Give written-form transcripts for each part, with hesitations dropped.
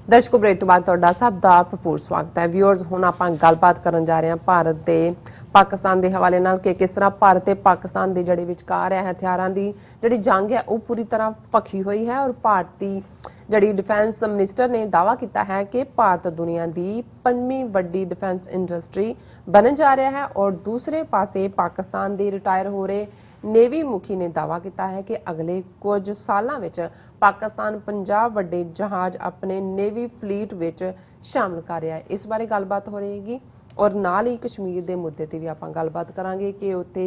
ਦਰਸ਼ਕੋ break ਤੋਂ ਬਾਅਦ ਤੁਹਾਡਾ ਸਭ ਦਾ ਭਰਪੂਰ ਸਵਾਗਤ ਹੈ। ਵਿਊਅਰਸ, ਹੁਣ ਆਪਾਂ ਗੱਲਬਾਤ ਕਰਨ ਜਾ ਰਹੇ ਹਾਂ ਭਾਰਤ ਤੇ ਪਾਕਿਸਤਾਨ ਦੇ ਹਵਾਲੇ ਨਾਲ ਕਿ ਕਿਸ ਤਰ੍ਹਾਂ ਭਾਰਤ ਤੇ ਪਾਕਿਸਤਾਨ ਦੇ ਜਿਹੜੇ ਵਿਚਕਾਰ ਹੈ ਹਥਿਆਰਾਂ ਦੀ ਜਿਹੜੀ ਜੰਗ ਹੈ ਉਹ ਪੂਰੀ ਤਰ੍ਹਾਂ ਭਖੀ ਹੋਈ ਹੈ। ਔਰ ਭਾਰਤੀ ਜਿਹੜੀ ਡਿਫੈਂਸ ਮਿਨਿਸਟਰ ਨੇ ਦਾਅਵਾ ਕੀਤਾ ਹੈ ਕਿ ਭਾਰਤ ਦੁਨੀਆ ਦੀ 5ਵੀਂ ਵੱਡੀ ਡਿਫੈਂਸ ਇੰਡਸਟਰੀ ਬਣਨ ਜਾ ਰਿਹਾ ਹੈ। ਔਰ ਦੂਸਰੇ ਪਾਸੇ ਪਾਕਿਸਤਾਨ ਦੇ ਰਿਟਾਇਰ ਹੋ ਰਹੇ नेवी मुखी ने दावा किया है कि अगले कुछ सालों विच पाकिस्तान 50 वड्डे जहाज अपने नेवी फ्लीट विच शामिल कर रहा है। इस बारे गलबात हो रहेगी और नाल ही कश्मीर के मुद्दे ते भी आपां गलबात करांगे कि उत्थे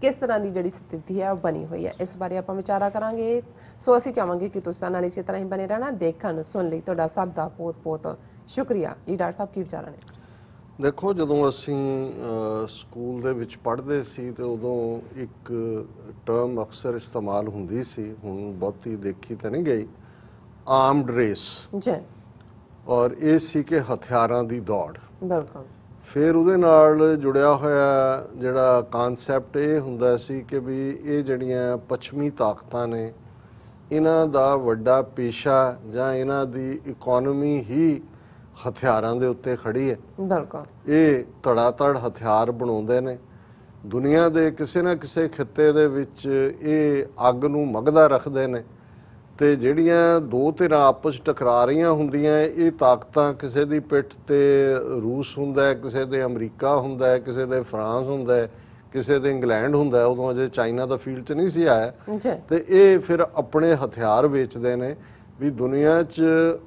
किस तरह की जिहड़ी स्थिति है बनी हुई है। इस बारे आपां विचारा करांगे। सो असीं चाहांगे कि तुसीं नाल इसी तरह ही बने रहना। देखण सुन लई तुहाडा सब दा बहुत बहुत शुक्रिया जी। डॉक्टर साहब की विचार ने? देखो, ਜਦੋਂ ਅਸੀਂ ਸਕੂਲ ਦੇ ਵਿੱਚ ਪੜ੍ਹਦੇ ਸੀ ਤੇ ਉਦੋਂ ਇੱਕ ਟਰਮ ਅਕਸਰ ਇਸਤੇਮਾਲ ਹੁੰਦੀ ਸੀ, ਹੁਣ ਬਹੁਤੀ ਦੇਖੀ ਤਾਂ ਨਹੀਂ ਗਈ, ਆਰਮਡ ਰੇਸ ਜੀ। ਔਰ ਇਹ ਸੀ ਕਿ ਹਥਿਆਰਾਂ ਦੀ ਦੌੜ। ਬਿਲਕੁਲ। ਫਿਰ ਉਹਦੇ ਨਾਲ ਜੁੜਿਆ ਹੋਇਆ ਜਿਹੜਾ ਕਨਸੈਪਟ ਇਹ ਹੁੰਦਾ ਸੀ ਕਿ ਵੀ ਇਹ ਜਿਹੜੀਆਂ ਪੱਛਮੀ ਤਾਕਤਾਂ ਨੇ ਇਹਨਾਂ ਦਾ ਵੱਡਾ ਪੇਸ਼ਾ ਜਾਂ ਇਹਨਾਂ ਦੀ ਇਕਨੋਮੀ ਹੀ ਹਥਿਆਰਾਂ ਦੇ ਉੱਤੇ ਖੜੀ ਹੈ। ਬਿਲਕੁਲ। ਇਹ ਧੜਾਧੜ ਹਥਿਆਰ ਬਣਾਉਂਦੇ ਨੇ ਦੁਨੀਆ ਦੇ ਕਿਸੇ ਨਾ ਕਿਸੇ ਖਿੱਤੇ ਦੇ ਵਿੱਚ, ਇਹ ਅੱਗ ਨੂੰ ਮਗਦਾ ਰੱਖਦੇ ਨੇ ਤੇ ਜਿਹੜੀਆਂ ਦੋ ਧਿਰਾਂ ਆਪਸ ਟਕਰਾ ਰਹੀਆਂ ਹੁੰਦੀਆਂ ਇਹ ਤਾਕਤਾਂ, ਕਿਸੇ ਦੀ ਪਿੱਠ ਤੇ ਰੂਸ ਹੁੰਦਾ ਹੈ, ਕਿਸੇ ਦੇ ਅਮਰੀਕਾ ਹੁੰਦਾ ਹੈ, ਕਿਸੇ ਦੇ ਫਰਾਂਸ ਹੁੰਦਾ ਹੈ, ਕਿਸੇ ਦੇ ਇੰਗਲੈਂਡ ਹੁੰਦਾ ਹੈ, ਉਦੋਂ ਅਜੇ ਚਾਈਨਾ ਦਾ ਫੀਲਡ 'ਚ ਨਹੀਂ ਸੀ ਆਇਆ। ਤੇ ਇਹ ਫਿਰ ਆਪਣੇ ਹਥਿਆਰ ਵੇਚਦੇ ਨੇ ਵੀ ਦੁਨੀਆ 'ਚ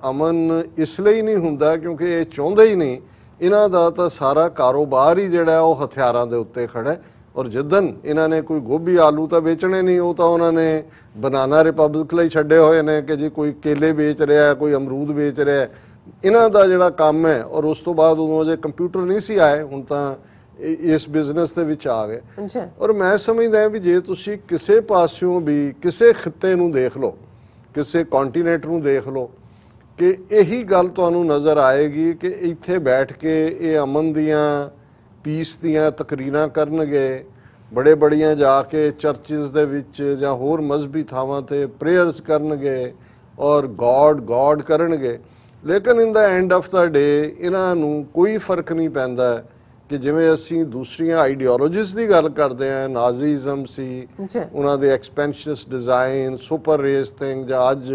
ਅਮਨ ਇਸ ਲਈ ਨਹੀਂ ਹੁੰਦਾ ਕਿਉਂਕਿ ਇਹ ਚਾਹੁੰਦੇ ਹੀ ਨਹੀਂ। ਇਹਨਾਂ ਦਾ ਤਾਂ ਸਾਰਾ ਕਾਰੋਬਾਰ ਹੀ ਜਿਹੜਾ ਉਹ ਹਥਿਆਰਾਂ ਦੇ ਉੱਤੇ ਖੜਾ। ਔਰ ਜਿੱਦਨ ਇਹਨਾਂ ਨੇ ਕੋਈ ਗੋਭੀ ਆਲੂ ਤਾਂ ਵੇਚਣੇ ਨਹੀਂ, ਉਹ ਤਾਂ ਉਹਨਾਂ ਨੇ ਬਨਾਨਾ ਰਿਪਬਲਿਕ ਲਈ ਛੱਡੇ ਹੋਏ ਨੇ ਕਿ ਜੀ ਕੋਈ ਕੇਲੇ ਵੇਚ ਰਿਹਾ, ਕੋਈ ਅਮਰੂਦ ਵੇਚ ਰਿਹਾ, ਇਹਨਾਂ ਦਾ ਜਿਹੜਾ ਕੰਮ ਹੈ। ਔਰ ਉਸ ਤੋਂ ਬਾਅਦ ਉਦੋਂ ਅਜੇ ਕੰਪਿਊਟਰ ਨਹੀਂ ਸੀ ਆਏ, ਹੁਣ ਤਾਂ ਇਸ ਬਿਜ਼ਨਸ ਦੇ ਵਿੱਚ ਆ ਗਏ। ਔਰ ਮੈਂ ਸਮਝਦਾ ਵੀ ਜੇ ਤੁਸੀਂ ਕਿਸੇ ਪਾਸਿਓਂ ਵੀ ਕਿਸੇ ਖਿੱਤੇ ਨੂੰ ਦੇਖ ਲਓ, ਕਿਸੇ ਕੰਟੀਨੈਂਟ ਨੂੰ ਦੇਖ ਲਓ, ਕਿ ਇਹੀ ਗੱਲ ਤੁਹਾਨੂੰ ਨਜ਼ਰ ਆਏਗੀ ਕਿ ਇੱਥੇ ਬੈਠ ਕੇ ਇਹ ਅਮਨ ਦੀਆਂ, ਪੀਸ ਦੀਆਂ ਤਕਰੀਰਾਂ ਕਰਨਗੇ, ਬੜੀਆਂ ਜਾ ਕੇ ਚਰਚਿਸ ਦੇ ਵਿੱਚ ਜਾਂ ਹੋਰ ਮਜ਼ਹਬੀ ਥਾਵਾਂ ਤੇ ਪ੍ਰੇਅਰਸ ਕਰਨਗੇ ਔਰ ਗੋਡ ਕਰਨਗੇ। ਲੇਕਿਨ ਇਨ ਦਾ ਐਂਡ ਆਫ ਦਾ ਡੇ ਇਹਨਾਂ ਨੂੰ ਕੋਈ ਫਰਕ ਨਹੀਂ ਪੈਂਦਾ ਕਿ ਜਿਵੇਂ ਅਸੀਂ ਦੂਸਰੀਆਂ ਆਈਡੀਓਲੋਜੀਜ਼ ਦੀ ਗੱਲ ਕਰਦੇ ਹਾਂ, ਨਾਜ਼ੀਜ਼ਮ ਸੀ, ਉਹਨਾਂ ਦੇ ਐਕਸਪੈਂਸ਼ਨਸ ਡਿਜ਼ਾਈਨ, ਸੁਪਰ ਰੇਸ ਥਿੰਗ, ਜਾਂ ਅੱਜ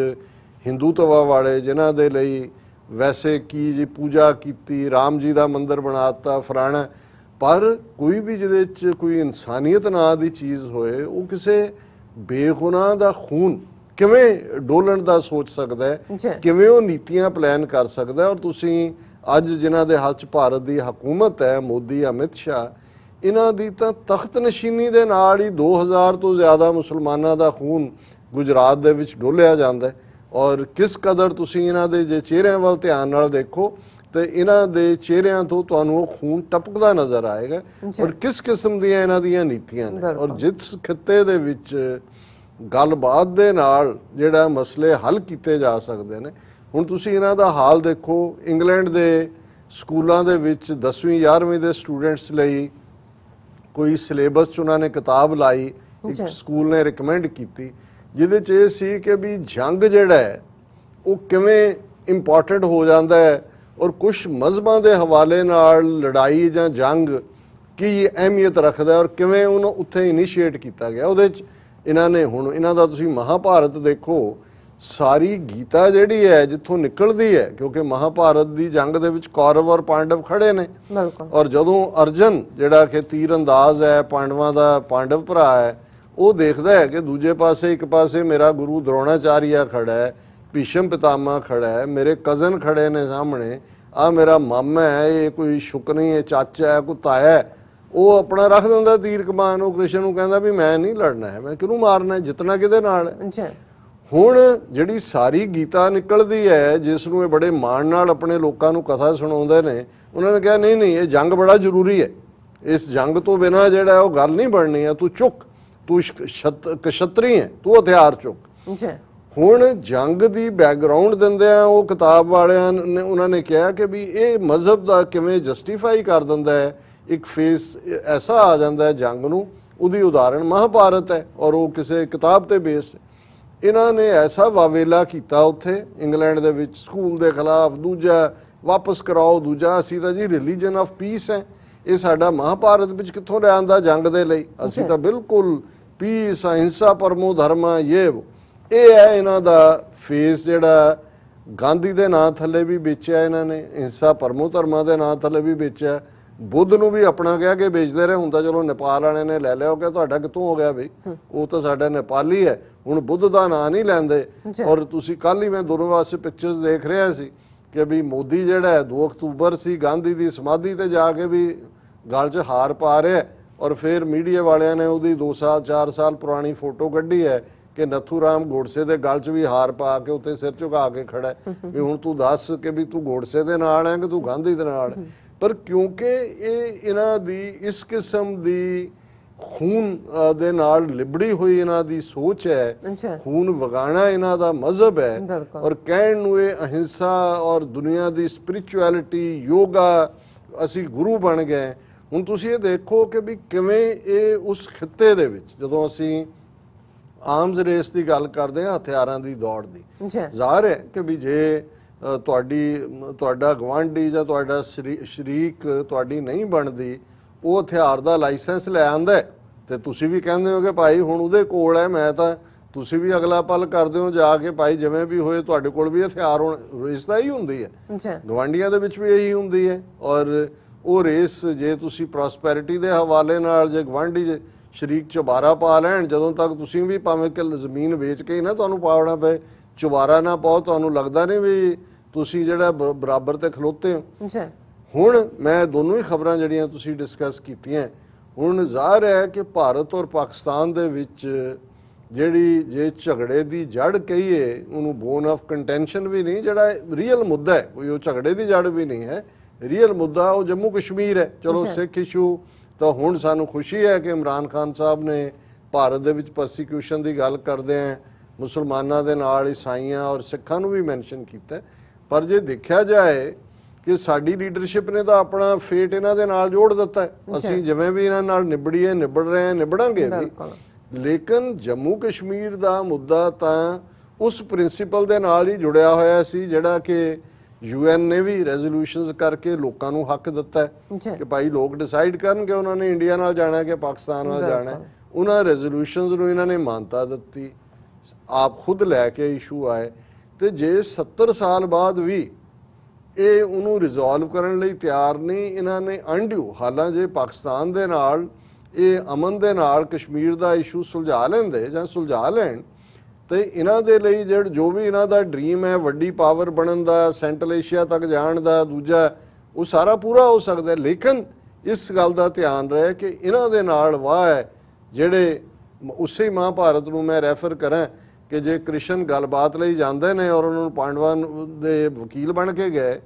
ਹਿੰਦੂਤਵਾ ਵਾਲੇ ਜਿਨ੍ਹਾਂ ਦੇ ਲਈ ਵੈਸੇ ਕੀ ਜੀ ਪੂਜਾ ਕੀਤੀ, ਰਾਮ ਜੀ ਦਾ ਮੰਦਿਰ ਬਣਾਤਾ ਫਲਾਣਾ, ਪਰ ਕੋਈ ਵੀ ਜਿਹਦੇ 'ਚ ਕੋਈ ਇਨਸਾਨੀਅਤ ਨਾਂ ਦੀ ਚੀਜ਼ ਹੋਏ, ਉਹ ਕਿਸੇ ਬੇਗੁਨਾਹ ਦਾ ਖੂਨ ਕਿਵੇਂ ਡੋਲਣ ਦਾ ਸੋਚ ਸਕਦਾ ਹੈ, ਕਿਵੇਂ ਉਹ ਨੀਤੀਆਂ ਪਲਾਨ ਕਰ ਸਕਦਾ। ਔਰ ਤੁਸੀਂ ਅੱਜ ਜਿਨ੍ਹਾਂ ਦੇ ਹੱਥ 'ਚ ਭਾਰਤ ਦੀ ਹਕੂਮਤ ਹੈ, ਮੋਦੀ, ਅਮਿਤ ਸ਼ਾਹ, ਇਹਨਾਂ ਦੀ ਤਾਂ ਤਖਤ ਨਸ਼ੀਨੀ ਦੇ ਨਾਲ ਹੀ 2000 ਤੋਂ ਜ਼ਿਆਦਾ ਮੁਸਲਮਾਨਾਂ ਦਾ ਖੂਨ ਗੁਜਰਾਤ ਦੇ ਵਿੱਚ ਡੋਲਿਆ ਜਾਂਦਾ। ਔਰ ਕਿਸ ਕਦਰ ਤੁਸੀਂ ਇਹਨਾਂ ਦੇ ਜੇ ਚਿਹਰਿਆਂ ਵੱਲ ਧਿਆਨ ਨਾਲ ਦੇਖੋ ਤੇ ਇਹਨਾਂ ਦੇ ਚਿਹਰਿਆਂ ਤੋਂ ਤੁਹਾਨੂੰ ਉਹ ਖੂਨ ਟਪਕਦਾ ਨਜ਼ਰ ਆਏਗਾ। ਔਰ ਕਿਸ ਕਿਸਮ ਦੀਆਂ ਇਹਨਾਂ ਦੀਆਂ ਨੀਤੀਆਂ ਨੇ। ਔਰ ਜਿਸ ਖਿੱਤੇ ਦੇ ਵਿੱਚ ਗੱਲਬਾਤ ਦੇ ਨਾਲ ਜਿਹੜਾ ਮਸਲੇ ਹੱਲ ਕੀਤੇ ਜਾ ਸਕਦੇ ਨੇ, ਹੁਣ ਤੁਸੀਂ ਇਹਨਾਂ ਦਾ ਹਾਲ ਦੇਖੋ। ਇੰਗਲੈਂਡ ਦੇ ਸਕੂਲਾਂ ਦੇ ਵਿੱਚ 10ਵੀਂ 11ਵੀਂ ਦੇ ਸਟੂਡੈਂਟਸ ਲਈ ਕੋਈ ਸਿਲੇਬਸ 'ਚ ਉਹਨਾਂ ਨੇ ਕਿਤਾਬ ਲਾਈ, ਇੱਕ ਸਕੂਲ ਨੇ ਰਿਕਮੈਂਡ ਕੀਤੀ, ਜਿਹਦੇ 'ਚ ਇਹ ਸੀ ਕਿ ਵੀ ਜੰਗ ਜਿਹੜਾ ਹੈ ਉਹ ਕਿਵੇਂ ਇੰਪੋਰਟੈਂਟ ਹੋ ਜਾਂਦਾ ਹੈ ਔਰ ਕੁਛ ਮਜ਼ਹਬਾਂ ਦੇ ਹਵਾਲੇ ਨਾਲ ਲੜਾਈ ਜਾਂ ਜੰਗ ਕੀ ਅਹਿਮੀਅਤ ਰੱਖਦਾ ਔਰ ਕਿਵੇਂ ਉਹਨੂੰ ਉੱਥੇ ਇਨੀਸ਼ੀਏਟ ਕੀਤਾ ਗਿਆ। ਉਹਦੇ 'ਚ ਇਹਨਾਂ ਨੇ ਹੁਣ ਇਹਨਾਂ ਦਾ ਤੁਸੀਂ ਮਹਾਭਾਰਤ ਦੇਖੋ, ਸਾਰੀ ਗੀਤਾ ਜਿਹੜੀ ਹੈ ਜਿੱਥੋਂ ਨਿਕਲਦੀ ਹੈ, ਕਿਉਂਕਿ ਮਹਾਭਾਰਤ ਦੀ ਜੰਗ ਦੇ ਵਿੱਚ ਕੌਰਵ ਔਰ ਪਾਂਡਵ ਖੜੇ ਨੇ। ਔਰ ਜਦੋਂ ਅਰਜਨ ਜਿਹੜਾ ਕਿ ਤੀਰ ਅੰਦਾਜ਼ ਹੈ, ਪਾਂਡਵਾਂ ਦਾ ਪਾਂਡਵ ਭਰਾ ਹੈ, ਉਹ ਦੇਖਦਾ ਹੈ ਕਿ ਦੂਜੇ ਪਾਸੇ ਇੱਕ ਪਾਸੇ ਮੇਰਾ ਗੁਰੂ ਦਰੋਣਾਚਾਰੀਆ ਖੜਾ ਹੈ, ਭੀਸ਼ਮ ਪਿਤਾਮਾ ਖੜਾ ਹੈ, ਮੇਰੇ ਕਜ਼ਨ ਖੜੇ ਨੇ ਸਾਹਮਣੇ, ਆ ਮੇਰਾ ਮਾਮਾ ਹੈ, ਇਹ ਕੋਈ ਸ਼ੁਕਨੀ ਹੈ, ਚਾਚਾ ਹੈ, ਕੋਈ ਤਾਇਆ ਹੈ, ਉਹ ਆਪਣਾ ਰੱਖ ਦਿੰਦਾ ਤੀਰ ਕਮਾਨ। ਉਹ ਕ੍ਰਿਸ਼ਨ ਨੂੰ ਕਹਿੰਦਾ ਵੀ ਮੈਂ ਨਹੀਂ ਲੜਨਾ ਹੈ, ਮੈਂ ਕਿਹਨੂੰ ਮਾਰਨਾ ਹੈ, ਜਿੱਤਣਾ ਕਿਹਦੇ ਨਾਲ ਹੈ। ਹੁਣ ਜਿਹੜੀ ਸਾਰੀ ਗੀਤਾ ਨਿਕਲਦੀ ਹੈ, ਜਿਸ ਨੂੰ ਇਹ ਬੜੇ ਮਾਣ ਨਾਲ ਆਪਣੇ ਲੋਕਾਂ ਨੂੰ ਕਥਾ ਸੁਣਾਉਂਦੇ ਨੇ, ਉਹਨਾਂ ਨੇ ਕਿਹਾ ਨਹੀਂ ਇਹ ਜੰਗ ਬੜਾ ਜ਼ਰੂਰੀ ਹੈ, ਇਸ ਜੰਗ ਤੋਂ ਬਿਨਾਂ ਜਿਹੜਾ ਉਹ ਗੱਲ ਨਹੀਂ ਬਣਨੀ ਹੈ, ਤੂੰ ਚੁੱਕ, ਤੂੰ ਕਸ਼ਤਰੀ ਹੈ, ਤੂੰ ਹਥਿਆਰ ਚੁੱਕ। ਹੁਣ ਜੰਗ ਦੀ ਬੈਕਗਰਾਉਂਡ ਦਿੰਦਿਆਂ ਉਹ ਕਿਤਾਬ ਵਾਲਿਆਂ ਨੇ ਉਹਨਾਂ ਨੇ ਕਿਹਾ ਕਿ ਵੀ ਇਹ ਮਜ਼ਹਬ ਦਾ ਕਿਵੇਂ ਜਸਟੀਫਾਈ ਕਰ ਦਿੰਦਾ ਹੈ, ਇੱਕ ਫੇਸ ਐਸਾ ਆ ਜਾਂਦਾ ਹੈ ਜੰਗ ਨੂੰ। ਉਹਦੀ ਉਦਾਹਰਣ ਮਹਾਭਾਰਤ ਹੈ ਔਰ ਉਹ ਕਿਸੇ ਕਿਤਾਬ ਤੇ ਬੇਸਡ। ਇਹਨਾਂ ਨੇ ਐਸਾ ਵਾਵੇਲਾ ਕੀਤਾ ਉੱਥੇ ਇੰਗਲੈਂਡ ਦੇ ਵਿੱਚ ਸਕੂਲ ਦੇ ਖਿਲਾਫ, ਦੂਜਾ ਵਾਪਸ ਕਰਾਓ, ਦੂਜਾ ਅਸੀਂ ਤਾਂ ਜੀ ਰਿਲੀਜਨ ਆਫ ਪੀਸ ਹੈ। ਇਹ ਸਾਡਾ ਮਹਾਭਾਰਤ ਵਿੱਚ ਕਿੱਥੋਂ ਲੈ ਆਂਦਾ ਜੰਗ ਦੇ ਲਈ? ਅਸੀਂ ਤਾਂ ਬਿਲਕੁਲ ਪੀਸ, ਅਹਿੰਸਾ ਪਰਮੋ ਧਰਮਾ, ਇਹ ਹੈ ਇਹਨਾਂ ਦਾ ਫੇਸ ਜਿਹੜਾ ਗਾਂਧੀ ਦੇ ਨਾਂ ਥੱਲੇ ਵੀ ਵੇਚਿਆ ਇਹਨਾਂ ਨੇ, ਅਹਿੰਸਾ ਪਰਮੋ ਧਰਮਾ ਦੇ ਨਾਂ ਥੱਲੇ ਵੀ ਵੇਚਿਆ। ਬੁੱਧ ਨੂੰ ਵੀ ਆਪਣਾ ਕਹਿ ਕੇ ਵੇਚਦੇ ਰਹੇ। ਹੁੰਦਾ ਚਲੋ ਨੇਪਾਲ ਵਾਲਿਆਂ ਨੇ ਲੈ ਲਿਆ, ਉਹ ਕਿਹਾ ਤੁਹਾਡਾ ਕਿੱਥੋਂ ਹੋ ਗਿਆ ਬਈ, ਉਹ ਤਾਂ ਸਾਡਾ ਨੇਪਾਲੀ ਹੈ, ਹੁਣ ਬੁੱਧ ਦਾ ਨਾਂ ਨਹੀਂ ਲੈਂਦੇ। ਔਰ ਤੁਸੀਂ ਕੱਲ ਹੀ ਮੈਂ ਦੋਨੋਂ ਵਾਸਤੇ ਪਿਕਚਰਸ ਦੇਖ ਰਿਹਾ ਸੀ ਕਿ ਵੀ ਮੋਦੀ ਜਿਹੜਾ ਹੈ 2 ਅਕਤੂਬਰ ਸੀ, ਗਾਂਧੀ ਦੀ ਸਮਾਧੀ ਤੇ ਜਾ ਕੇ ਵੀ ਗਲ 'ਚ ਹਾਰ ਪਾ ਰਿਹਾ, ਔਰ ਫਿਰ ਮੀਡੀਆ ਵਾਲਿਆਂ ਨੇ ਉਹਦੀ 2 ਸਾਲ 4 ਸਾਲ ਪੁਰਾਣੀ ਫੋਟੋ ਕੱਢੀ ਹੈ ਕਿ ਨੱਥੂ ਰਾਮ ਗੋਡਸੇ ਦੇ ਗਲ 'ਚ ਵੀ ਹਾਰ ਪਾ ਕੇ ਉੱਤੇ ਸਿਰ ਝੁਕਾ ਕੇ ਖੜਾ ਹੈ ਵੀ ਹੁਣ ਤੂੰ ਦੱਸ ਕਿ ਵੀ ਤੂੰ ਗੋਡਸੇ ਦੇ ਨਾਲ ਹੈ ਕਿ ਤੂੰ ਗਾਂਧੀ ਦੇ ਨਾਲ ਹੈ। ਪਰ ਕਿਉਂਕਿ ਇਹ ਇਹਨਾਂ ਦੀ ਇਸ ਕਿਸਮ ਦੀ ਖੂਨ ਦੇ ਨਾਲ ਲਿਬੜੀ ਹੋਈ ਇਹਨਾਂ ਦੀ ਸੋਚ ਹੈ, ਖੂਨ ਵਗਾਣਾ ਇਹਨਾਂ ਦਾ ਮਜ਼ਹਬ ਹੈ, ਔਰ ਕਹਿਣ ਨੂੰ ਇਹ ਅਹਿੰਸਾ ਔਰ ਦੁਨੀਆ ਦੀ ਸਪਿਰਿਚੁਅਲਿਟੀ, ਯੋਗਾ, ਅਸੀਂ ਗੁਰੂ ਬਣ ਗਏ। ਹੁਣ ਤੁਸੀਂ ਇਹ ਦੇਖੋ ਕਿ ਵੀ ਕਿਵੇਂ ਇਹ ਉਸ ਖਿੱਤੇ ਦੇ ਵਿੱਚ, ਜਦੋਂ ਅਸੀਂ ਆਰਮਸ ਰੇਸ ਦੀ ਗੱਲ ਕਰਦੇ ਹਾਂ, ਹਥਿਆਰਾਂ ਦੀ ਦੌੜ ਦੀ, ਜ਼ਾਹਰ ਹੈ ਕਿ ਵੀ ਜੇ ਤੁਹਾਡਾ ਗਵਾਂਢੀ ਜਾਂ ਤੁਹਾਡਾ ਸ਼ਰੀਕ ਤੁਹਾਡੀ ਨਹੀਂ ਬਣਦੀ, ਉਹ ਹਥਿਆਰ ਦਾ ਲਾਇਸੈਂਸ ਲੈ ਆਂਦਾ ਤੇ ਤੁਸੀਂ ਵੀ ਕਹਿੰਦੇ ਹੋ ਕਿ ਭਾਈ ਹੁਣ ਉਹਦੇ ਕੋਲ ਹੈ, ਮੈਂ ਤਾਂ, ਤੁਸੀਂ ਵੀ ਅਗਲਾ ਪਲ ਕਰਦੇ ਹੋ ਜਾ ਕੇ ਭਾਈ ਜਿਵੇਂ ਵੀ ਹੋਏ ਤੁਹਾਡੇ ਕੋਲ ਵੀ ਹਥਿਆਰ ਹੋਣ। ਰੇਸ ਤਾਂ ਹੀ ਹੁੰਦੀ ਹੈ, ਗਵਾਂਢੀਆਂ ਦੇ ਵਿੱਚ ਵੀ ਇਹੀ ਹੁੰਦੀ ਹੈ। ਔਰ ਉਹ ਰੇਸ ਜੇ ਤੁਸੀਂ ਪ੍ਰੋਸਪੈਰਿਟੀ ਦੇ ਹਵਾਲੇ ਨਾਲ, ਜੇ ਗਵਾਂਢੀ ਸ਼ਰੀਕ ਚੁਬਾਰਾ ਪਾ ਲੈਣ, ਜਦੋਂ ਤੱਕ ਤੁਸੀਂ ਵੀ ਭਾਵੇਂ ਕਿ ਜ਼ਮੀਨ ਵੇਚ ਕੇ ਹੀ ਨਾ ਤੁਹਾਨੂੰ ਪਾਉਣਾ ਪਏ, ਚੁਬਾਰਾ ਨਾ ਪਾਓ, ਤੁਹਾਨੂੰ ਲੱਗਦਾ ਨਹੀਂ ਵੀ ਤੁਸੀਂ ਜਿਹੜਾ ਬਰਾਬਰ ਤੇ ਖਲੋਤੇ ਹੋ। ਹੁਣ ਮੈਂ ਦੋਨੋਂ ਹੀ ਖਬਰਾਂ ਜਿਹੜੀਆਂ ਤੁਸੀਂ ਡਿਸਕਸ ਕੀਤੀਆਂ, ਹੁਣ ਜ਼ਾਹਰ ਹੈ ਕਿ ਭਾਰਤ ਔਰ ਪਾਕਿਸਤਾਨ ਦੇ ਵਿੱਚ ਜਿਹੜੀ ਜੇ ਝਗੜੇ ਦੀ ਜੜ ਕਹੀਏ, ਉਹਨੂੰ ਬੋਨ ਆਫ ਕੰਟੈਂਸ਼ਨ ਵੀ ਨਹੀਂ, ਜਿਹੜਾ ਰੀਅਲ ਮੁੱਦਾ ਹੈ, ਕੋਈ ਉਹ ਝਗੜੇ ਦੀ ਜੜ ਵੀ ਨਹੀਂ ਹੈ, ਰੀਅਲ ਮੁੱਦਾ ਉਹ ਜੰਮੂ ਕਸ਼ਮੀਰ ਹੈ। ਚਲੋ ਸਿੱਖ ਇਸ਼ੂ ਤਾਂ ਹੁਣ ਸਾਨੂੰ ਖੁਸ਼ੀ ਹੈ ਕਿ ਇਮਰਾਨ ਖਾਨ ਸਾਹਿਬ ਨੇ ਭਾਰਤ ਦੇ ਵਿੱਚ ਪਰਸੀਕਿਊਸ਼ਨ ਦੀ ਗੱਲ ਕਰਦੇ ਆ, ਮੁਸਲਮਾਨਾਂ ਦੇ ਨਾਲ ਈਸਾਈਆਂ ਔਰ ਸਿੱਖਾਂ ਨੂੰ ਵੀ ਮੈਂਸ਼ਨ ਕੀਤਾ। ਪਰ ਜੇ ਦੇਖਿਆ ਜਾਏ ਕਿ ਸਾਡੀ ਲੀਡਰਸ਼ਿਪ ਨੇ ਤਾਂ ਆਪਣਾ ਫੇਟ ਇਹਨਾਂ ਦੇ ਨਾਲ ਜੋੜ ਦਿੱਤਾ ਹੈ, ਅਸੀਂ ਜਿਵੇਂ ਵੀ ਇਹਨਾਂ ਨਾਲ ਨਿਬੜੀਏ, ਨਿਬੜ ਰਹੇ ਹਾਂ, ਨਿਬੜਾਂਗੇ ਵੀ। ਲੇਕਿਨ ਜੰਮੂ ਕਸ਼ਮੀਰ ਦਾ ਮੁੱਦਾ ਤਾਂ ਉਸ ਪ੍ਰਿੰਸੀਪਲ ਦੇ ਨਾਲ ਹੀ ਜੁੜਿਆ ਹੋਇਆ ਸੀ ਜਿਹੜਾ ਕਿ UN ਨੇ ਵੀ ਰੈਜ਼ੋਲੂਸ਼ਨਸ ਕਰਕੇ ਲੋਕਾਂ ਨੂੰ ਹੱਕ ਦਿੱਤਾ ਹੈ ਕਿ ਭਾਈ ਲੋਕ ਡਿਸਾਈਡ ਕਰਨਗੇ ਉਹਨਾਂ ਨੇ ਇੰਡੀਆ ਨਾਲ ਜਾਣਾ ਕਿ ਪਾਕਿਸਤਾਨ ਨਾਲ ਜਾਣਾ। ਉਹਨਾਂ ਰੈਜ਼ੋਲੂਸ਼ਨਸ ਨੂੰ ਇਹਨਾਂ ਨੇ ਮਾਨਤਾ ਦਿੱਤੀ, ਆਪ ਖੁਦ ਲੈ ਕੇ ਇਸ਼ੂ ਆਏ। ਤੇ ਜੇ 70 ਸਾਲ ਬਾਅਦ ਵੀ ਇਹ ਉਹਨੂੰ ਰਿਜ਼ੋਲਵ ਕਰਨ ਲਈ ਤਿਆਰ ਨਹੀਂ, ਇਹਨਾਂ ਨੇ ਅਨਡਿਊ ਹਾਲਾਂਕਿ ਪਾਕਿਸਤਾਨ ਦੇ ਨਾਲ ਇਹ ਅਮਨ ਦੇ ਨਾਲ ਕਸ਼ਮੀਰ ਦਾ ਇਸ਼ੂ ਸੁਲਝਾ ਲੈਂਦੇ ਜਾਂ ਸੁਲਝਾ ਲੈਣ, ਤੇ ਇਹਨਾਂ ਦੇ ਲਈ ਜੋ ਵੀ ਇਹਨਾਂ ਦਾ ਡ੍ਰੀਮ ਹੈ ਵੱਡੀ ਪਾਵਰ ਬਣਨ ਦਾ, ਸੈਂਟਰਲ ਏਸ਼ੀਆ ਤੱਕ ਜਾਣ ਦਾ, ਦੂਜਾ ਉਹ ਸਾਰਾ ਪੂਰਾ ਹੋ ਸਕਦਾ। ਲੇਕਿਨ ਇਸ ਗੱਲ ਦਾ ਧਿਆਨ ਰਹੇ ਕਿ ਇਹਨਾਂ ਦੇ ਨਾਲ ਵਾਹ ਹੈ ਜਿਹੜੇ ਉਸੇ ਮਹਾਭਾਰਤ ਨੂੰ ਮੈਂ ਰੈਫਰ ਕਰਾਂ ਕਿ ਜੇ ਕ੍ਰਿਸ਼ਨ ਗੱਲਬਾਤ ਲਈ ਜਾਂਦੇ ਨੇ ਔਰ ਉਹਨਾਂ ਨੂੰ ਪਾਂਡਵਾਂ ਦੇ ਵਕੀਲ ਬਣ ਕੇ ਗਏ,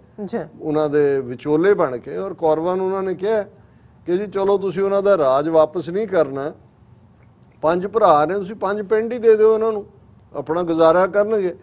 ਉਹਨਾਂ ਦੇ ਵਿਚੋਲੇ ਬਣ ਕੇ, ਔਰ ਕੌਰਵਾਂ ਨੂੰ ਉਹਨਾਂ ਨੇ ਕਿਹਾ ਕਿ ਜੀ ਚਲੋ ਤੁਸੀਂ ਉਹਨਾਂ ਦਾ ਰਾਜ ਵਾਪਸ ਨਹੀਂ ਕਰਨਾ, 5 ਭਰਾ ਨੇ, ਤੁਸੀਂ 5 ਪਿੰਡ ਹੀ ਦੇ ਦਿਓ ਉਹਨਾਂ ਨੂੰ, ਆਪਣਾ ਗੁਜ਼ਾਰਾ ਕਰਨਗੇ।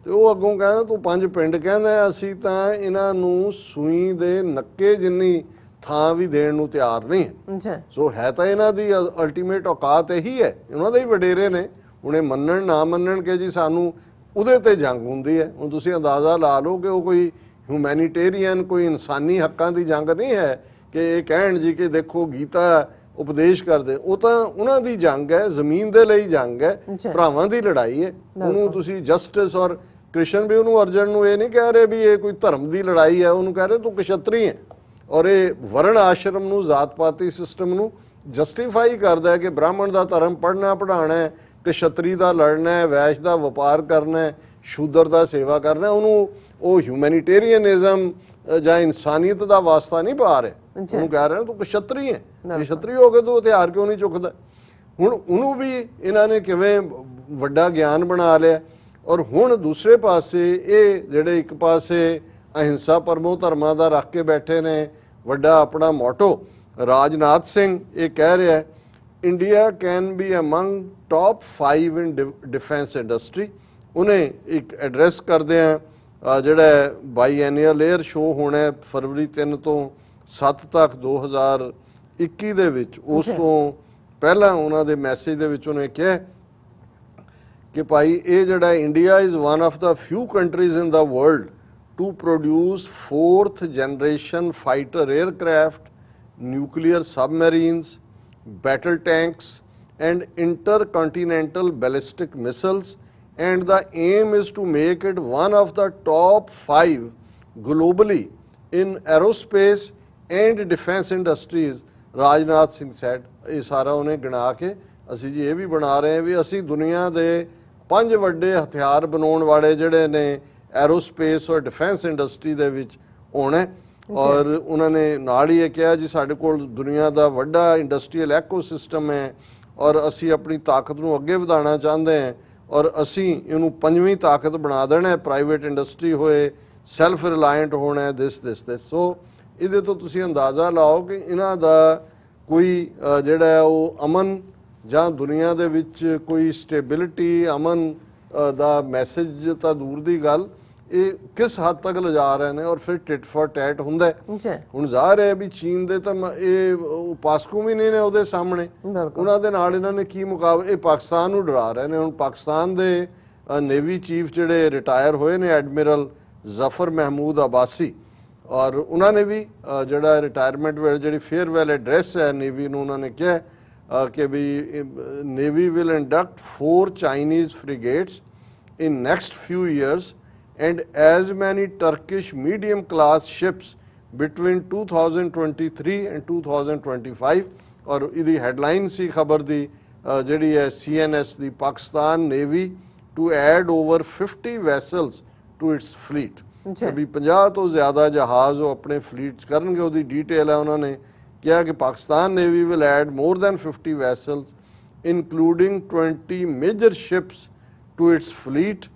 ਤੇ ਉਹ ਅੱਗੋਂ ਕਹਿੰਦਾ ਤੂੰ 5 ਪਿੰਡ ਕਹਿੰਦਾ, ਅਸੀਂ ਤਾਂ ਇਹਨਾਂ ਨੂੰ ਸੂਈ ਦੇ ਨੱਕੇ ਜਿੰਨੀ ਥਾਂ ਵੀ ਦੇਣ ਨੂੰ ਤਿਆਰ ਨਹੀਂ ਹੈ। ਸੋ ਹੈ ਤਾਂ ਇਹਨਾਂ ਦੀ ਅਲਟੀਮੇਟ ਔਕਾਤ ਇਹੀ ਹੈ, ਉਹਨਾਂ ਦੇ ਹੀ ਵਡੇਰੇ ਨੇ। ਹੁਣ ਇਹ ਮੰਨਣ ਨਾ ਮੰਨਣ ਕਿ ਜੀ ਸਾਨੂੰ ਉਹਦੇ ਤੇ ਜੰਗ ਹੁੰਦੀ ਹੈ। ਹੁਣ ਤੁਸੀਂ ਅੰਦਾਜ਼ਾ ਲਾ ਲਓ ਕਿ ਉਹ ਕੋਈ ਹਿਊਮੈਨੀਟੇਰੀਅਨ, ਕੋਈ ਇਨਸਾਨੀ ਹੱਕਾਂ ਦੀ ਜੰਗ ਨਹੀਂ ਹੈ ਕਿ ਇਹ ਕਹਿਣ ਜੀ ਕਿ ਦੇਖੋ ਗੀਤਾ ਉਪਦੇਸ਼ ਕਰਦੇ, ਉਹ ਤਾਂ ਉਹਨਾਂ ਦੀ ਜੰਗ ਹੈ, ਜ਼ਮੀਨ ਦੇ ਲਈ ਜੰਗ ਹੈ, ਭਰਾਵਾਂ ਦੀ ਲੜਾਈ ਹੈ। ਉਹਨੂੰ ਤੁਸੀਂ ਜਸਟਿਸ, ਔਰ ਕ੍ਰਿਸ਼ਨ ਵੀ ਉਹਨੂੰ ਅਰਜਨ ਨੂੰ ਇਹ ਨਹੀਂ ਕਹਿ ਰਹੇ ਵੀ ਇਹ ਕੋਈ ਧਰਮ ਦੀ ਲੜਾਈ ਹੈ, ਉਹਨੂੰ ਕਹਿ ਰਹੇ ਤੂੰ ਕਸ਼ਤਰੀ ਹੈ। ਔਰ ਇਹ ਵਰਣ ਆਸ਼ਰਮ ਨੂੰ, ਜ਼ਾਤ ਪਾਤੀ ਸਿਸਟਮ ਨੂੰ ਜਸਟੀਫਾਈ ਕਰਦਾ ਹੈ ਕਿ ਬ੍ਰਾਹਮਣ ਦਾ ਧਰਮ ਪੜ੍ਹਨਾ ਪੜ੍ਹਾਉਣਾ ਹੈ, ਕਸ਼ਤਰੀ ਦਾ ਲੜਨਾ ਹੈ, ਵੈਸ਼ ਦਾ ਵਪਾਰ ਕਰਨਾ ਹੈ, ਸ਼ੂਦਰ ਦਾ ਸੇਵਾ ਕਰਨਾ। ਉਹਨੂੰ ਉਹ ਹਿਊਮੈਨੀਟੇਰੀਅਨਿਜ਼ਮ ਜਾਂ ਇਨਸਾਨੀਅਤ ਦਾ ਵਾਸਤਾ ਨਹੀਂ ਪਾ ਰਹੇ, ਉਹਨੂੰ ਕਹਿ ਰਹੇ ਤੂੰ ਕਸ਼ਤਰੀ ਹੈ, ਕਸ਼ਤਰੀ ਹੋ ਕੇ ਤੂੰ ਹਥਿਆਰ ਕਿਉਂ ਨਹੀਂ ਚੁੱਕਦਾ। ਹੁਣ ਉਹਨੂੰ ਵੀ ਇਹਨਾਂ ਨੇ ਕਿਵੇਂ ਵੱਡਾ ਗਿਆਨ ਬਣਾ ਲਿਆ। ਔਰ ਹੁਣ ਦੂਸਰੇ ਪਾਸੇ ਇਹ ਜਿਹੜੇ ਇੱਕ ਪਾਸੇ ਅਹਿੰਸਾ ਪਰਮੋ ਧਰਮਾਂ ਦਾ ਰੱਖ ਕੇ ਬੈਠੇ ਨੇ ਵੱਡਾ ਆਪਣਾ ਮੋਟੋ, ਰਾਜਨਾਥ ਸਿੰਘ ਇਹ ਕਹਿ ਰਿਹਾ India can be among top 5 in defence industry. ਉਹਨੇ ਇੱਕ ਐਡਰੈਸ ਕਰਦੇ ਆ ਜਿਹੜਾ ਬਾਈਐਨੀਅਲ ਏਅਰ ਸ਼ੋ ਹੋਣਾ ਫਰਵਰੀ 3 ਤੋਂ 7 ਤੱਕ 2021 ਦੇ ਵਿੱਚ, ਉਸ ਤੋਂ ਪਹਿਲਾਂ ਉਹਨਾਂ ਦੇ ਮੈਸੇਜ ਦੇ ਵਿੱਚ ਉਹਨੇ ਕਿਹਾ ਕਿ ਭਾਈ ਇਹ ਜਿਹੜਾ India is one of the few countries in the world to produce 4th generation fighter aircraft, nuclear submarines, battle tanks and intercontinental ballistic missiles, and the aim is to make it one of the top 5 globally in aerospace and defense industries, Rajnath Singh said। ਇਹ ਸਾਰਾ ਉਹਨੇ ਗਿਣਾ ਕੇ ਅਸੀਂ ਜੀ ਇਹ ਵੀ ਬਣਾ ਰਹੇ ਹਾਂ ਵੀ ਅਸੀਂ ਦੁਨੀਆ ਦੇ 5 ਵੱਡੇ ਹਥਿਆਰ ਬਣਾਉਣ ਵਾਲੇ ਜਿਹੜੇ ਨੇ ਐਰੋਸਪੇਸ ਔਰ ਡਿਫੈਂਸ ਇੰਡਸਟਰੀ ਦੇ ਵਿੱਚ ਹੋਣਾ। ਔਰ ਉਹਨਾਂ ਨੇ ਨਾਲ ਹੀ ਇਹ ਕਿਹਾ ਜੀ ਸਾਡੇ ਕੋਲ ਦੁਨੀਆ ਦਾ ਵੱਡਾ ਇੰਡਸਟਰੀਅਲ ਐਕੋਸਿਸਟਮ ਹੈ ਔਰ ਅਸੀਂ ਆਪਣੀ ਤਾਕਤ ਨੂੰ ਅੱਗੇ ਵਧਾਉਣਾ ਚਾਹੁੰਦੇ ਹਾਂ ਔਰ ਅਸੀਂ ਇਹਨੂੰ 5ਵੀਂ ਤਾਕਤ ਬਣਾ ਦੇਣਾ ਹੈ, ਪ੍ਰਾਈਵੇਟ ਇੰਡਸਟਰੀ ਹੋਏ, ਸੈਲਫ ਰਿਲਾਇੰਟ ਹੋਣਾ, ਦਿਸ। ਸੋ ਇਹਦੇ ਤੋਂ ਤੁਸੀਂ ਅੰਦਾਜ਼ਾ ਲਾਓ ਕਿ ਇਹਨਾਂ ਦਾ ਕੋਈ ਜਿਹੜਾ ਹੈ ਉਹ ਅਮਨ ਜਾਂ ਦੁਨੀਆ ਦੇ ਵਿੱਚ ਕੋਈ ਸਟੇਬਿਲਿਟੀ ਅਮਨ ਦਾ ਮੈਸੇਜ ਤਾਂ ਦੂਰ ਦੀ ਗੱਲ, ਇਹ ਕਿਸ ਹੱਦ ਤੱਕ ਲਿਜਾ ਰਹੇ ਨੇ। ਔਰ ਫਿਰ ਟਿਟ ਫॉर ਟੈਟ ਹੁੰਦਾ ਹੁਣ ਜ਼ਾਹਰ ਹੈ ਵੀ ਚੀਨ ਦੇ ਤਾਂ ਇਹ ਪਾਸਕੂ ਵੀ ਨਹੀਂ ਨੇ ਉਹਦੇ ਸਾਹਮਣੇ, ਉਹਨਾਂ ਦੇ ਨਾਲ ਇਹਨਾਂ ਨੇ ਕੀ ਮੁਕਾਬਲਾ। ਇਹ ਪਾਕਿਸਤਾਨ ਨੂੰ ਡਰਾ ਰਹੇ ਨੇ। ਹੁਣ ਪਾਕਿਸਤਾਨ ਦੇ ਨੇਵੀ ਚੀਫ ਜਿਹੜੇ ਰਿਟਾਇਰ ਹੋਏ ਨੇ ਐਡਮਿਰਲ ਜ਼ਫਰ ਮਹਿਮੂਦ ਅਬਾਸੀ, ਔਰ ਉਹਨਾਂ ਨੇ ਵੀ ਜਿਹੜਾ ਰਿਟਾਇਰਮੈਂਟ ਵੇਲੇ ਜਿਹੜੀ ਫੇਅਰਵੈਲ ਐਡਰੈਸ ਹੈ ਨੇਵੀ ਨੂੰ, ਉਹਨਾਂ ਨੇ ਕਿਹਾ ਕਿ ਵੀ navy will induct 4 Chinese frigates in next few years and as many Turkish medium class ships between 2023 and 2025। ਔਰ ਇਹਦੀ ਹੈਡਲਾਈਨ ਸੀ ਖਬਰ ਦੀ ਜਿਹੜੀ ਹੈ CNS the, Pakistan navy to add over 50 vessels to its fleet। ਵੀ 50 ਤੋਂ ਜ਼ਿਆਦਾ ਜਹਾਜ਼ ਉਹ ਆਪਣੇ ਫਲੀਟ 'ਚ ਕਰਨਗੇ। ਉਹਦੀ ਡਿਟੇਲ ਹੈ, ਉਹਨਾਂ ਨੇ ਕਿਹਾ ਕਿ Pakistan navy will add more than 50 vessels including 20 major ships to its fleet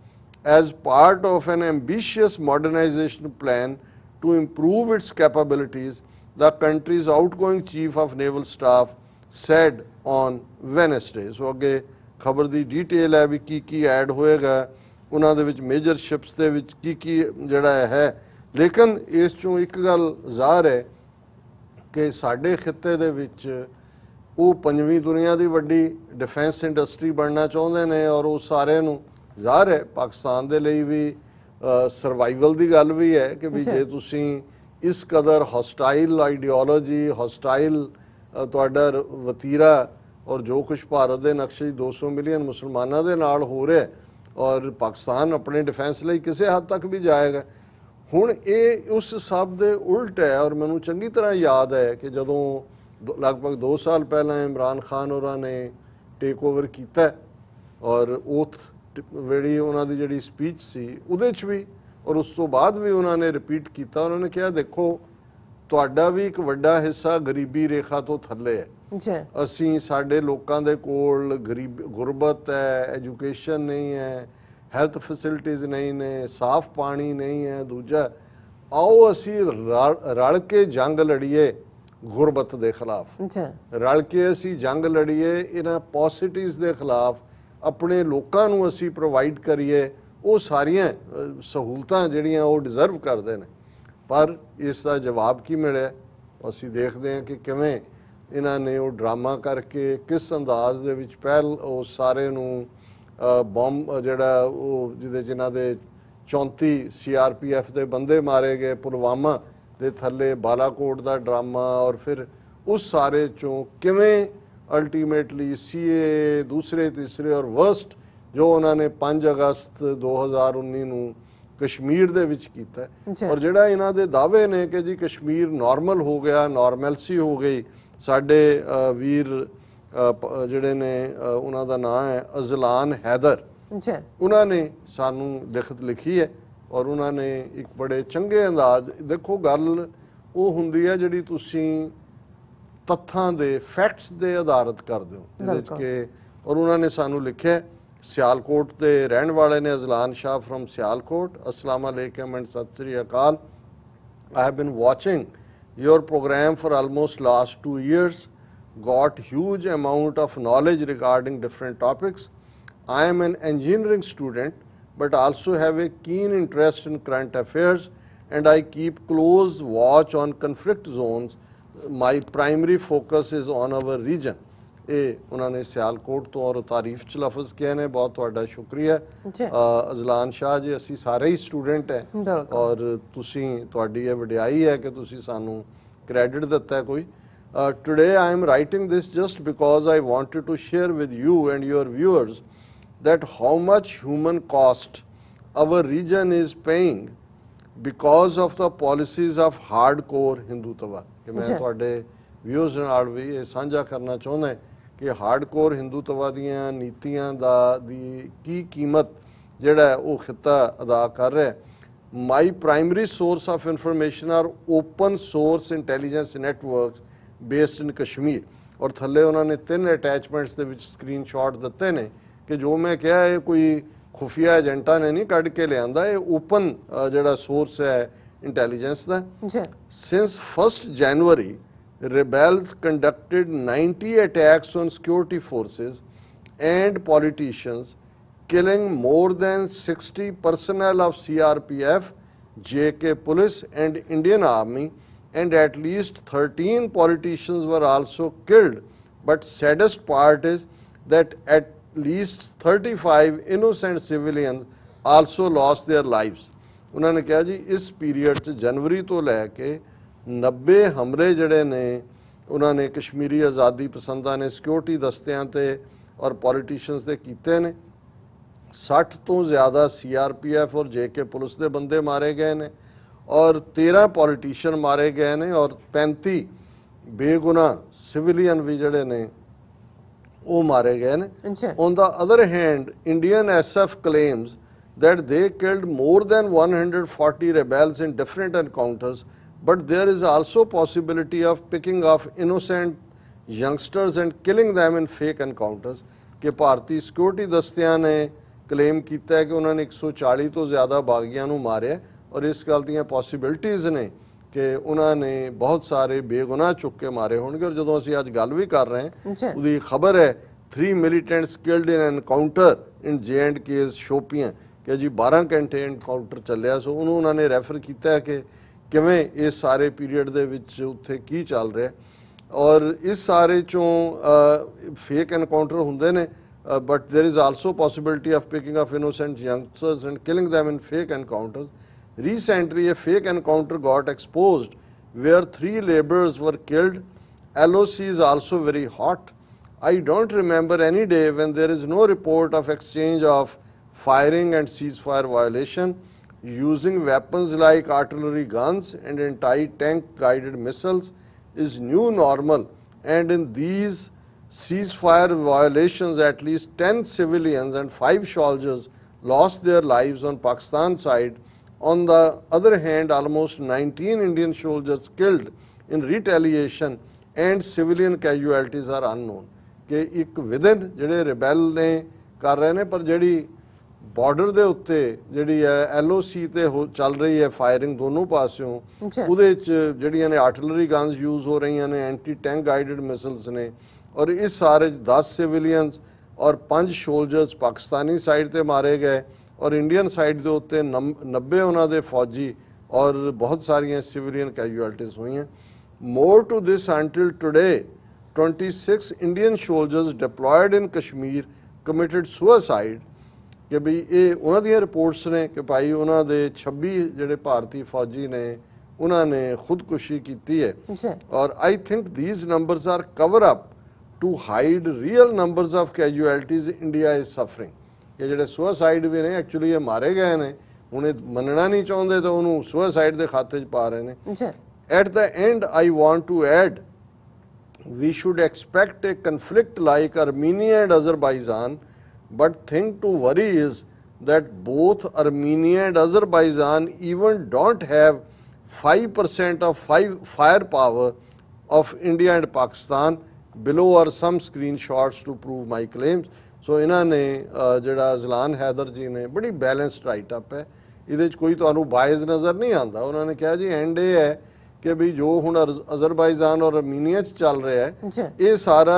as part of an ambitious modernization plan to improve its capabilities, the country's outgoing chief of naval staff said on Wednesday। So ਅੱਗੇ ਖਬਰ ਦੀ detail ਹੈ ਵੀ ਕੀ add ਹੋਏਗਾ ਉਹਨਾਂ ਦੇ ਵਿੱਚ, major ships ਦੇ ਵਿੱਚ ਕੀ ਜਿਹੜਾ ਹੈ। ਲੇਕਿਨ ਇਸ ਚੋਂ ਇੱਕ ਗੱਲ ਜ਼ਾਹਰ ਹੈ ਕਿ ਸਾਡੇ ਖਿੱਤੇ ਦੇ ਵਿੱਚ ਉਹ 5ਵੀਂ ਦੁਨੀਆ ਦੀ ਵੱਡੀ ਡਿਫੈਂਸ ਇੰਡਸਟਰੀ ਬਣਨਾ ਚਾਹੁੰਦੇ ਨੇ ਔਰ ਉਹ ਸਾਰਿਆਂ ਨੂੰ ਜ਼ਾਹਰ ਹੈ ਪਾਕਿਸਤਾਨ ਦੇ ਲਈ ਵੀ ਸਰਵਾਈਵਲ ਦੀ ਗੱਲ ਵੀ ਹੈ ਕਿ ਵੀ ਜੇ ਤੁਸੀਂ ਇਸ ਕਦਰ ਹੌਸਟਾਈਲ ਆਈਡੀਓਲੋਜੀ, ਹੌਸਟਾਈਲ ਤੁਹਾਡਾ ਵਤੀਰਾ ਔਰ ਜੋ ਕੁਛ ਭਾਰਤ ਦੇ ਨਕਸ਼ੇ 200 ਮਿਲੀਅਨ ਮੁਸਲਮਾਨਾਂ ਦੇ ਨਾਲ ਹੋ ਰਿਹਾ ਔਰ ਪਾਕਿਸਤਾਨ ਆਪਣੇ ਡਿਫੈਂਸ ਲਈ ਕਿਸੇ ਹੱਦ ਤੱਕ ਵੀ ਜਾਏਗਾ। ਹੁਣ ਇਹ ਉਸ ਸਭ ਦੇ ਉਲਟ ਹੈ। ਔਰ ਮੈਨੂੰ ਚੰਗੀ ਤਰ੍ਹਾਂ ਯਾਦ ਹੈ ਕਿ ਜਦੋਂ ਲਗਭਗ 2 ਸਾਲ ਪਹਿਲਾਂ ਇਮਰਾਨ ਖਾਨ ਹੋਰਾਂ ਨੇ ਟੇਕ ਓਵਰ ਕੀਤਾ ਔਰ ਓਥ ਜਿਹੜੀ ਉਹਨਾਂ ਦੀ ਜਿਹੜੀ ਸਪੀਚ ਸੀ ਉਹਦੇ 'ਚ ਵੀ ਔਰ ਉਸ ਤੋਂ ਬਾਅਦ ਵੀ ਉਹਨਾਂ ਨੇ ਰਿਪੀਟ ਕੀਤਾ। ਉਹਨਾਂ ਨੇ ਕਿਹਾ ਦੇਖੋ ਤੁਹਾਡਾ ਵੀ ਇੱਕ ਵੱਡਾ ਹਿੱਸਾ ਗਰੀਬੀ ਰੇਖਾ ਤੋਂ ਥੱਲੇ ਹੈ। ਅਸੀਂ ਸਾਡੇ ਲੋਕਾਂ ਦੇ ਕੋਲ ਗੁਰਬਤ ਹੈ, ਐਜੂਕੇਸ਼ਨ ਨਹੀਂ ਹੈ, ਹੈਲਥ ਫੈਸਿਲਿਟੀਜ਼ ਨਹੀਂ ਨੇ, ਸਾਫ਼ ਪਾਣੀ ਨਹੀਂ ਹੈ। ਦੂਜਾ ਆਓ ਅਸੀਂ ਰਲ ਕੇ ਜੰਗ ਲੜੀਏ ਗੁਰਬਤ ਦੇ ਖਿਲਾਫ, ਰਲ ਕੇ ਅਸੀਂ ਜੰਗ ਲੜੀਏ ਇਹਨਾਂ ਪੋਸਿਟਿਵਸ ਦੇ ਖਿਲਾਫ, ਆਪਣੇ ਲੋਕਾਂ ਨੂੰ ਅਸੀਂ ਪ੍ਰੋਵਾਈਡ ਕਰੀਏ ਉਹ ਸਾਰੀਆਂ ਸਹੂਲਤਾਂ ਜਿਹੜੀਆਂ ਉਹ ਡਿਜ਼ਰਵ ਕਰਦੇ ਨੇ। ਪਰ ਇਸ ਦਾ ਜਵਾਬ ਕੀ ਮਿਲਿਆ ਅਸੀਂ ਦੇਖਦੇ ਹਾਂ ਕਿ ਕਿਵੇਂ ਇਹਨਾਂ ਨੇ ਉਹ ਡਰਾਮਾ ਕਰਕੇ ਕਿਸ ਅੰਦਾਜ਼ ਦੇ ਵਿੱਚ ਪਹਿਲ ਉਹ ਸਾਰੇ ਨੂੰ ਬੰਬ ਜਿਹੜਾ ਉਹ ਜਿਹਦੇ ਜਿਨ੍ਹਾਂ ਦੇ 34 CRPF ਦੇ ਬੰਦੇ ਮਾਰੇ ਗਏ ਪੁਲਵਾਮਾ ਦੇ ਥੱਲੇ, ਬਾਲਾਕੋਟ ਦਾ ਡਰਾਮਾ ਔਰ ਫਿਰ ਉਸ ਸਾਰੇ ਚੋਂ ਕਿਵੇਂ ਅਲਟੀਮੇਟਲੀ CAA ਦੂਸਰੇ ਤੀਸਰੇ ਔਰ ਵਰਸਟ ਜੋ ਉਹਨਾਂ ਨੇ 5 ਅਗਸਤ 2019 ਨੂੰ ਕਸ਼ਮੀਰ ਦੇ ਵਿੱਚ ਕੀਤਾ। ਔਰ ਜਿਹੜਾ ਇਹਨਾਂ ਦੇ ਦਾਅਵੇ ਨੇ ਕਿ ਜੀ ਕਸ਼ਮੀਰ ਨਾਰਮਲ ਹੋ ਗਿਆ, ਨਾਰਮਲਸੀ ਹੋ ਗਈ, ਸਾਡੇ ਵੀਰ ਜਿਹੜੇ ਨੇ ਉਹਨਾਂ ਦਾ ਨਾਂ ਹੈ ਅਜ਼ਲਾਨ ਹੈਦਰ, ਉਹਨਾਂ ਨੇ ਸਾਨੂੰ ਲਿਖਤ ਲਿਖੀ ਹੈ ਔਰ ਉਹਨਾਂ ਨੇ ਇੱਕ ਬੜੇ ਚੰਗੇ ਅੰਦਾਜ਼, ਦੇਖੋ ਗੱਲ ਉਹ ਹੁੰਦੀ ਹੈ ਜਿਹੜੀ ਤੁਸੀਂ ਤੱਥਾਂ ਦੇ ਫੈਕਟਸ ਦੇ ਆਧਾਰਿਤ ਕਰਦੇ ਹੋ ਜਿਹਦੇ ਵਿੱਚ ਕਿ ਔਰ ਉਹਨਾਂ ਨੇ ਸਾਨੂੰ ਲਿਖਿਆ ਸਿਆਲਕੋਟ ਦੇ ਰਹਿਣ ਵਾਲੇ ਨੇ Azlan Shah firm Sialkot. Islam ਅਲੈਕਮ and Sat Sri Akal. I have been watching your program for almost last 2 years, got huge amount of knowledge regarding different topics. I am an engineering student but also have a keen interest in current affairs and I keep close watch on conflict zones. My primary focus is on our region। ਇਹ ਉਹਨਾਂ ਨੇ ਸਿਆਲਕੋਟ ਤੋਂ ਔਰ ਤਾਰੀਫ ਚ ਲਫ਼ਜ਼ ਕਿਹਾ ਨੇ। ਬਹੁਤ ਤੁਹਾਡਾ ਸ਼ੁਕਰੀਆ ਅਜ਼ਲਾਨ ਸ਼ਾਹ ਜੀ। ਅਸੀਂ ਸਾਰੇ ਹੀ ਸਟੂਡੈਂਟ ਹੈ ਔਰ ਤੁਸੀਂ ਤੁਹਾਡੀ ਇਹ ਵਡਿਆਈ ਹੈ ਕਿ ਤੁਸੀਂ ਸਾਨੂੰ ਕ੍ਰੈਡਿਟ ਦਿੱਤਾ ਹੈ ਕੋਈ। Today I am writing this just because I wanted to share with you and your viewers that how much human cost our region is paying because of the policies of hardcore Hindutva। ਕਿ ਮੈਂ ਤੁਹਾਡੇ viewers ਨਾਲ ਵੀ ਇਹ ਸਾਂਝਾ ਕਰਨਾ ਚਾਹੁੰਦਾ ਕਿ hardcore Hindutva ਦੀਆਂ ਨੀਤੀਆਂ ਦੀ ਕੀ ਕੀਮਤ ਜਿਹੜਾ ਉਹ ਖਿੱਤਾ ਅਦਾ ਕਰ ਰਿਹਾ। My primary source of information are open source intelligence networks based in Kashmir. ਔਰ ਥੱਲੇ ਉਹਨਾਂ ਨੇ 3 ਅਟੈਚਮੈਂਟਸ ਦੇ ਵਿੱਚ ਸਕਰੀਨਸ਼ਾਟ ਦਿੱਤੇ ਨੇ ਕਿ ਜੋ ਮੈਂ ਕਿਹਾ ਇਹ ਕੋਈ ਖੁਫੀਆ ਏਜੰਟਾਂ ਨੇ ਨਹੀਂ ਕੱਢ ਕੇ ਲਿਆਂਦਾ, ਇਹ ਓਪਨ ਜਿਹੜਾ ਸੋਰਸ ਹੈ ਇੰਟੈਲੀਜੈਂਸ ਦਾ। Since 1 January rebels conducted 90 attacks on security forces and politicians, killing more than 60 personnel of CRPF, JK Police and Indian Army, and at least 13 politicians were also killed. But saddest part is that at least 35 innocent civilians also lost their lives। ਉਹਨਾਂ ਨੇ ਕਿਹਾ ਜੀ ਇਸ period 'ਚ ਜਨਵਰੀ ਤੋਂ ਲੈ ਕੇ 90 ਹਮਲੇ ਜਿਹੜੇ ਨੇ ਉਹਨਾਂ ਨੇ ਕਸ਼ਮੀਰੀ ਆਜ਼ਾਦੀ ਪਸੰਦਾਂ ਨੇ ਸਿਕਿਉਰਿਟੀ ਦਸਤਿਆਂ ਤੇ ਔਰ ਪੋਲੀਟੀਸ਼ੀਅਨਸ ਦੇ ਕੀਤੇ ਨੇ। 60 ਤੋਂ ਜ਼ਿਆਦਾ CRPF ਔਰ JK ਪੁਲਿਸ ਦੇ ਬੰਦੇ ਮਾਰੇ ਗਏ ਨੇ ਔਰ 13 ਪੋਲੀਟੀਸ਼ੀਅਨ ਮਾਰੇ ਗਏ ਨੇ ਔਰ 35 ਬੇਗੁਨਾਹ ਸਿਵਿਲੀਅਨ ਵੀ ਜਿਹੜੇ ਨੇ ਉਹ ਮਾਰੇ ਗਏ ਨੇ। On the other hand, Indian SF claims that they killed more than 140 rebels in different encounters, but there is also possibility of picking off innocent youngsters and killing them in fake encounters। ਕਿ ਭਾਰਤੀ security ਦਸਤਿਆਂ ਨੇ claim ਕੀਤਾ ਹੈ ਕਿ ਉਹਨਾਂ ਨੇ 140 ਤੋਂ ਜ਼ਿਆਦਾ ਬਾਗੀਆਂ ਨੂੰ ਮਾਰਿਆ ਔਰ ਇਸ ਗੱਲ ਦੀਆਂ ਪੋਸੀਬਿਲਿਟੀਜ਼ ਨੇ ਕਿ ਉਹਨਾਂ ਨੇ ਬਹੁਤ ਸਾਰੇ ਬੇਗੁਨਾਹ ਚੁੱਕ ਕੇ ਮਾਰੇ ਹੋਣਗੇ। ਔਰ ਜਦੋਂ ਅਸੀਂ ਅੱਜ ਗੱਲ ਵੀ ਕਰ ਰਹੇ ਹਾਂ ਉਹਦੀ ਖਬਰ ਹੈ 3 militants killed in encounter in J&K's Shopian ਕਿ ਜੀ 12 ਘੰਟੇ ਐਨਕਾਊਂਟਰ ਚੱਲਿਆ। ਸੋ ਉਹਨੂੰ ਉਹਨਾਂ ਨੇ ਰੈਫਰ ਕੀਤਾ ਕਿ ਕਿਵੇਂ ਇਸ ਸਾਰੇ ਪੀਰੀਅਡ ਦੇ ਵਿੱਚ ਉੱਥੇ ਕੀ ਚੱਲ ਰਿਹਾ ਔਰ ਇਸ ਸਾਰੇ ਚੋਂ ਫੇਕ ਐਨਕਾਊਂਟਰ ਹੁੰਦੇ ਨੇ but there is also possibility of picking up innocent youngsters and killing them in fake encounters। Recently a fake encounter got exposed where 3 laborers were killed। LOC is also very hot। I don't remember any day when there is no report of exchange of firing and ceasefire violation। Using weapons like artillery guns and anti-tank guided missiles is new normal, and in these ceasefire violations at least 10 civilians and 5 soldiers lost their lives on Pakistan side। On the other hand, almost 19 Indian soldiers killed in retaliation and civilian casualties are unknown। ਕਿ ਇੱਕ within ਜਿਹੜੇ ਰਿਬੈਲ ਨੇ ਕਰ ਰਹੇ ਨੇ ਪਰ ਜਿਹੜੀ border ਦੇ ਉੱਤੇ ਜਿਹੜੀ ਹੈ LOC ਤੇ ਚੱਲ ਰਹੀ ਹੈ ਫਾਇਰਿੰਗ ਦੋਨੋਂ ਪਾਸਿਓਂ ਉਹਦੇ 'ਚ ਜਿਹੜੀਆਂ ਨੇ ਆਰਟਿਲਰੀ ਗਨਸ ਯੂਜ਼ ਹੋ ਰਹੀਆਂ ਨੇ, ਐਂਟੀ ਟੈਂਕ ਗਾਈਡਡ ਮਿਸਲਸ ਨੇ ਔਰ ਇਸ ਸਾਰੇ 10 ਸਿਵਿਲੀਅਨਸ ਔਰ 5 ਸੋਲਜਰਸ ਪਾਕਿਸਤਾਨੀ ਸਾਈਡ ਤੇ ਮਾਰੇ ਗਏ ਔਰ ਇੰਡੀਅਨ ਸਾਈਡ ਦੇ ਉੱਤੇ 90 ਉਹਨਾਂ ਦੇ ਫੌਜੀ ਔਰ ਬਹੁਤ ਸਾਰੀਆਂ ਸਿਵਿਲੀਅਨ ਕੈਜੂਅਲਟੀਜ਼ ਹੋਈਆਂ। More to this until today 26 Indian soldiers deployed in Kashmir committed suicide। ਕਿ ਵੀ ਇਹ ਉਹਨਾਂ ਦੀਆਂ ਰਿਪੋਰਟਸ ਨੇ ਕਿ ਭਾਈ ਉਹਨਾਂ ਦੇ 26 ਜਿਹੜੇ ਭਾਰਤੀ ਫੌਜੀ ਨੇ ਉਹਨਾਂ ਨੇ ਖੁਦਕੁਸ਼ੀ ਕੀਤੀ ਹੈ ਔਰ I think these numbers are cover up to hide real numbers of casualties India is suffering. ਕਿ ਜਿਹੜੇ ਸੁਸਾਈਡ ਵੀ ਨੇ ਐਕਚੁਅਲੀ ਇਹ ਮਾਰੇ ਗਏ ਨੇ, ਹੁਣ ਇਹ ਮੰਨਣਾ ਨਹੀਂ ਚਾਹੁੰਦੇ ਤਾਂ ਉਹਨੂੰ ਸੁਸਾਈਡ ਦੇ ਖਾਤੇ 'ਚ ਪਾ ਰਹੇ ਨੇ। At the end I want to add we should expect a conflict like Armenia and Azerbaijan, but thing to worry is that both Armenia and Azerbaijan even don't have 5% of firepower of India and Pakistan। Below are some screenshots to prove my claims। So ਇਹਨਾਂ ਨੇ ਜਿਹੜਾ ਜ਼ਲਾਨ ਹੈਦਰ ਜੀ ਨੇ ਬੜੀ balanced right up ਹੈ, ਇਹਦੇ 'ਚ ਕੋਈ ਤੁਹਾਨੂੰ ਬਾਇਜ਼ ਨਜ਼ਰ ਨਹੀਂ ਆਉਂਦਾ। ਉਹਨਾਂ ਨੇ ਕਿਹਾ ਜੀ ਐਂਡ ਇਹ ਹੈ ਕਿ ਵੀ ਜੋ ਹੁਣ ਅਜ਼ਰਬਾਈਜਾਨ ਔਰ ਅਰਮੀਨੀਆ 'ਚ ਚੱਲ ਰਿਹਾ ਹੈ ਇਹ ਸਾਰਾ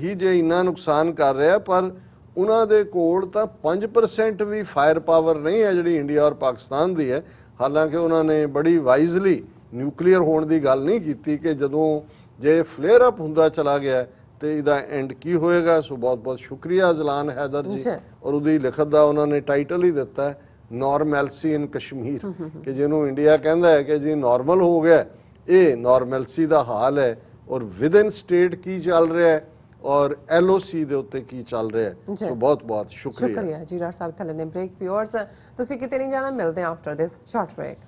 ਹੀ ਜੇ ਇੰਨਾ ਨੁਕਸਾਨ ਕਰ ਰਿਹਾ ਪਰ ਉਹਨਾਂ ਦੇ ਕੋਲ ਤਾਂ 5% ਵੀ ਫਾਇਰ ਪਾਵਰ ਨਹੀਂ ਹੈ ਜਿਹੜੀ ਇੰਡੀਆ ਔਰ ਪਾਕਿਸਤਾਨ ਦੀ ਹੈ। ਹਾਲਾਂਕਿ ਉਹਨਾਂ ਨੇ ਬੜੀ ਵਾਈਜ਼ਲੀ ਨਿਊਕਲੀਅਰ ਹੋਣ ਦੀ ਗੱਲ ਨਹੀਂ ਕੀਤੀ ਕਿ ਜਦੋਂ ਜੇ ਫਲੇਅਰ ਅਪ ਹੁੰਦਾ ਚਲਾ ਗਿਆ ਤੇ ਇਹਦਾ ਐਂਡ ਕੀ ਹੋਏਗਾ। ਸੋ ਬਹੁਤ ਬਹੁਤ ਸ਼ੁਕਰੀਆ ਜ਼ਲਾਨ ਹੈਦਰ ਜੀ। ਜੀ। ਔਰ ਉਹਦੀ ਲਿਖਤ ਦਾ ਉਹਨਾਂ ਨੇ ਟਾਈਟਲ ਹੀ ਦਿੱਤਾ ਹੈ ਨਾਰਮੈਲਸੀ ਇਨ ਕਸ਼ਮੀਰ, ਕਿ ਜਿਹਨੂੰ ਇੰਡੀਆ ਕਹਿੰਦਾ ਹੈ ਕਿ ਜੀ ਨਾਰਮਲ ਹੋ ਗਿਆ, ਇਹ ਨਾਰਮੈਲਸੀ ਦਾ ਹਾਲ ਹੈ। ਔਰ ਵਿਦਨ ਸਟੇਟ ਕੀ ਚੱਲ ਰਿਹਾ ਹੈ ਔਰ LOC ਦੇ ਉੱਤੇ ਕੀ ਚੱਲ ਰਿਹਾ ਹੈ। ਸੋ ਬਹੁਤ ਬਹੁਤ ਸ਼ੁਕਰੀਆ ਸ਼ੁਕਰੀਆ ਜੀ। ਡਾਕਟਰ ਸਾਹਿਬ ਥੱਲੇ ਨੇ ਬ੍ਰੇਕ। ਵਿਊਅਰਸ ਤੁਸੀਂ ਕਿਤੇ ਨਹੀਂ ਜਾਣਾ, ਮਿਲਦੇ ਹਾਂ ਆਫਟਰ ਦਿਸ ਸ਼ਾਰਟ ਬ੍ਰੇਕ।